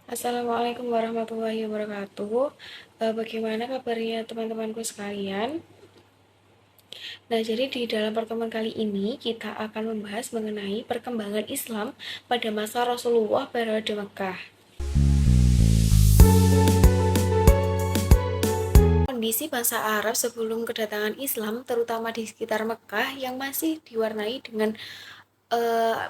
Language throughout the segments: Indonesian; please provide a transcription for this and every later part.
Assalamualaikum warahmatullahi wabarakatuh. Bagaimana kabarnya teman-temanku sekalian? Nah, jadi di dalam pertemuan kali ini kita akan membahas mengenai perkembangan Islam pada masa Rasulullah periode Mekah. Kondisi bangsa Arab sebelum kedatangan Islam, terutama di sekitar Mekah, yang masih diwarnai dengan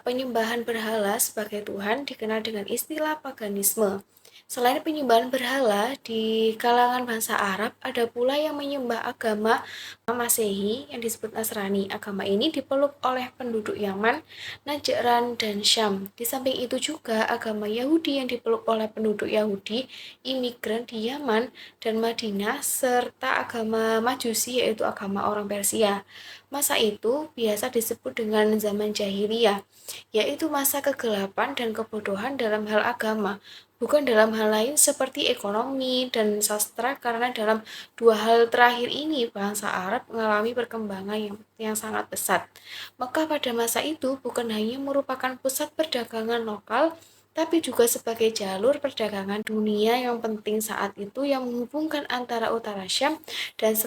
penyembahan berhala sebagai Tuhan, dikenal dengan istilah paganisme. Selain penyembahan berhala, di kalangan bangsa Arab ada pula yang menyembah agama Masehi yang disebut Nasrani. Agama ini dipeluk oleh penduduk Yaman, Najran, dan Syam. Di samping itu juga agama Yahudi yang dipeluk oleh penduduk Yahudi, imigran di Yaman dan Madinah, serta agama Majusi yaitu agama orang Persia. Masa itu biasa disebut dengan zaman jahiliyah, yaitu masa kegelapan dan kebodohan dalam hal agama, bukan dalam hal lain seperti ekonomi dan sastra, karena dalam dua hal terakhir ini bangsa Arab mengalami perkembangan yang sangat pesat. Mekah pada masa itu bukan hanya merupakan pusat perdagangan lokal, tapi juga sebagai jalur perdagangan dunia yang penting saat itu yang menghubungkan antara utara Syam dan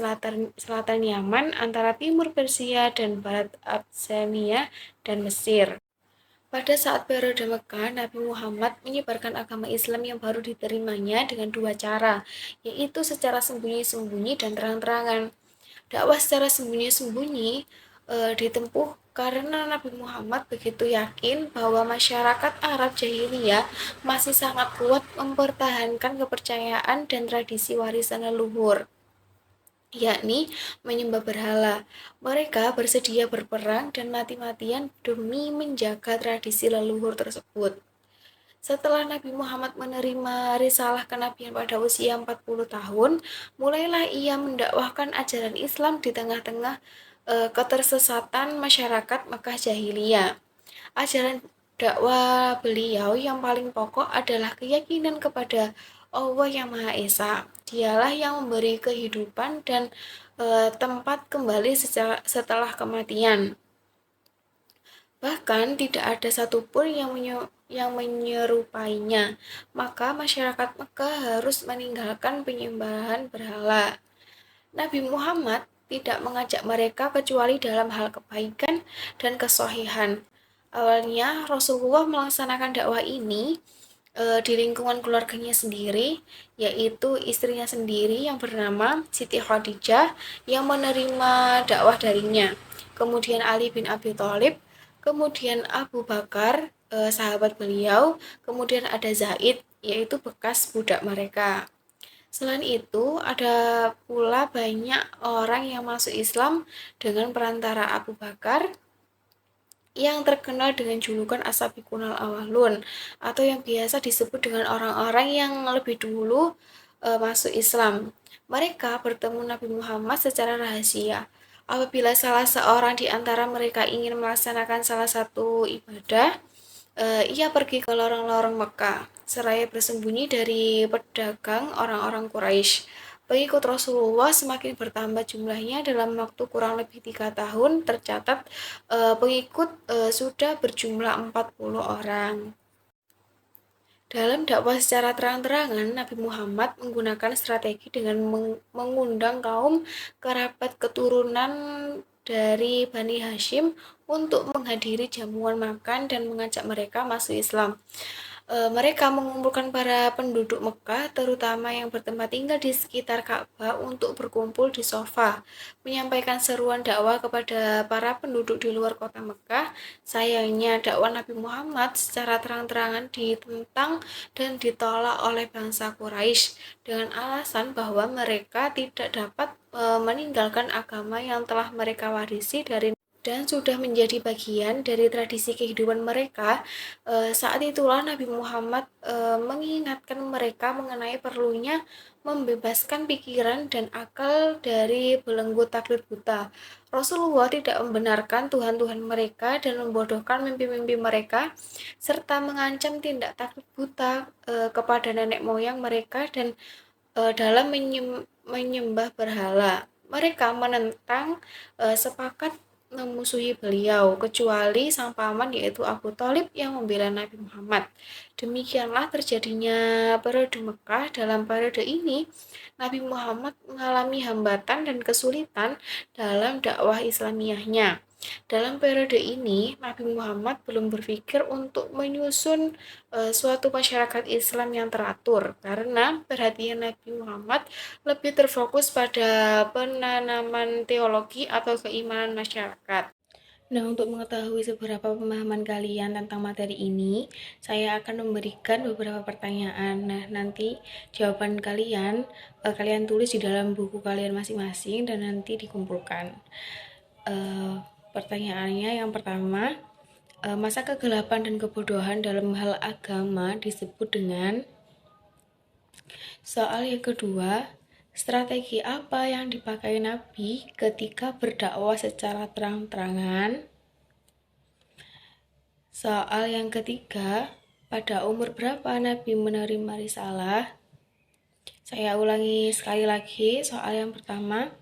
selatan Yaman, antara timur Persia dan barat Abyssinia dan Mesir. Pada saat periode Mekah, Nabi Muhammad menyebarkan agama Islam yang baru diterimanya dengan dua cara, yaitu secara sembunyi-sembunyi dan terang-terangan. Dakwah secara sembunyi-sembunyi ditempuh karena Nabi Muhammad begitu yakin bahwa masyarakat Arab jahiliyah masih sangat kuat mempertahankan kepercayaan dan tradisi warisan leluhur, yakni menyembah berhala. Mereka bersedia berperang dan mati-matian demi menjaga tradisi leluhur tersebut. Setelah Nabi Muhammad menerima risalah kenabian pada usia 40 tahun, mulailah ia mendakwahkan ajaran Islam di tengah-tengah ketersesatan masyarakat Mekah jahiliyah. Ajaran dakwah beliau yang paling pokok adalah keyakinan kepada Allah yang Maha Esa. Dialah yang memberi kehidupan dan tempat kembali setelah kematian. Bahkan tidak ada satupun yang menyerupainya. Maka masyarakat Mekah harus meninggalkan penyembahan berhala. Nabi Muhammad tidak mengajak mereka kecuali dalam hal kebaikan dan kesohihan. Awalnya Rasulullah melaksanakan dakwah ini di lingkungan keluarganya sendiri, yaitu istrinya sendiri yang bernama Siti Khadijah yang menerima dakwah darinya. Kemudian Ali bin Abi Thalib, kemudian Abu Bakar, sahabat beliau, kemudian ada Zaid, yaitu bekas budak mereka. Selain itu, ada pula banyak orang yang masuk Islam dengan perantara Abu Bakar, yang terkenal dengan julukan As-Sabiqunal Awwalun, atau yang biasa disebut dengan orang-orang yang lebih dulu masuk Islam. Mereka bertemu Nabi Muhammad secara rahasia. Apabila salah seorang di antara mereka ingin melaksanakan salah satu ibadah, ia pergi ke lorong-lorong Mekah, seraya bersembunyi dari pedagang orang-orang Quraisy. Pengikut Rasulullah semakin bertambah jumlahnya dalam waktu kurang lebih 3 tahun. Tercatat pengikut sudah berjumlah 40 orang. Dalam dakwah secara terang-terangan, Nabi Muhammad menggunakan strategi dengan mengundang kaum kerabat keturunan dari Bani Hashim untuk menghadiri jamuan makan dan mengajak mereka masuk Islam. Mereka mengumpulkan para penduduk Mekah, terutama yang bertempat tinggal di sekitar Ka'bah, untuk berkumpul di sofa, menyampaikan seruan dakwah kepada para penduduk di luar kota Mekah. Sayangnya, dakwah Nabi Muhammad secara terang-terangan ditentang dan ditolak oleh bangsa Quraisy dengan alasan bahwa mereka tidak dapat meninggalkan agama yang telah mereka warisi dan sudah menjadi bagian dari tradisi kehidupan mereka. Saat itulah Nabi Muhammad mengingatkan mereka mengenai perlunya membebaskan pikiran dan akal dari belenggu taklid buta. Rasulullah tidak membenarkan Tuhan-Tuhan mereka dan membodohkan mimpi-mimpi mereka, serta mengancam tindak taklid buta kepada nenek moyang mereka dan dalam menyembah berhala. Mereka menentang sepakat memusuhi beliau, kecuali sang paman yaitu Abu Thalib yang membela Nabi Muhammad. Demikianlah terjadinya periode Mekah. Dalam periode ini, Nabi Muhammad mengalami hambatan dan kesulitan dalam dakwah Islamiyahnya. Dalam periode ini, Nabi Muhammad belum berpikir untuk menyusun suatu masyarakat Islam yang teratur, karena perhatian Nabi Muhammad lebih terfokus pada penanaman teologi atau keimanan masyarakat. Nah, untuk mengetahui seberapa pemahaman kalian tentang materi ini, saya akan memberikan beberapa pertanyaan. Nah, nanti jawaban kalian tulis di dalam buku kalian masing-masing dan nanti dikumpulkan. Pertanyaannya yang pertama, masa kegelapan dan kebodohan dalam hal agama disebut dengan. Soal yang kedua, strategi apa yang dipakai Nabi ketika berdakwah secara terang-terangan? Soal yang ketiga, pada umur berapa Nabi menerima risalah? Saya ulangi sekali lagi, soal yang pertama,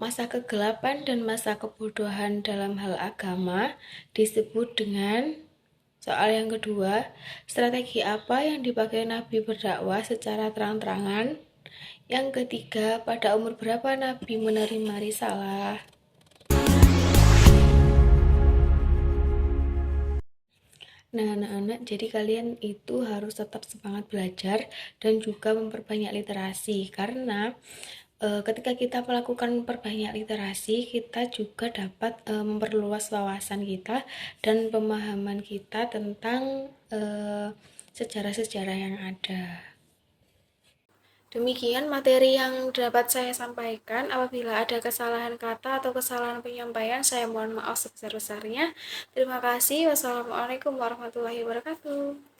masa kegelapan dan masa kebodohan dalam hal agama disebut dengan. Soal yang kedua, strategi apa yang dipakai Nabi berdakwah secara terang-terangan? Yang ketiga, pada umur berapa Nabi menerima risalah? Nah, anak-anak, jadi kalian itu harus tetap semangat belajar dan juga memperbanyak literasi, karena ketika kita melakukan perbanyak literasi, kita juga dapat memperluas wawasan kita dan pemahaman kita tentang sejarah-sejarah yang ada. Demikian materi yang dapat saya sampaikan. Apabila ada kesalahan kata atau kesalahan penyampaian, saya mohon maaf sebesar-besarnya. Terima kasih. Wassalamualaikum warahmatullahi wabarakatuh.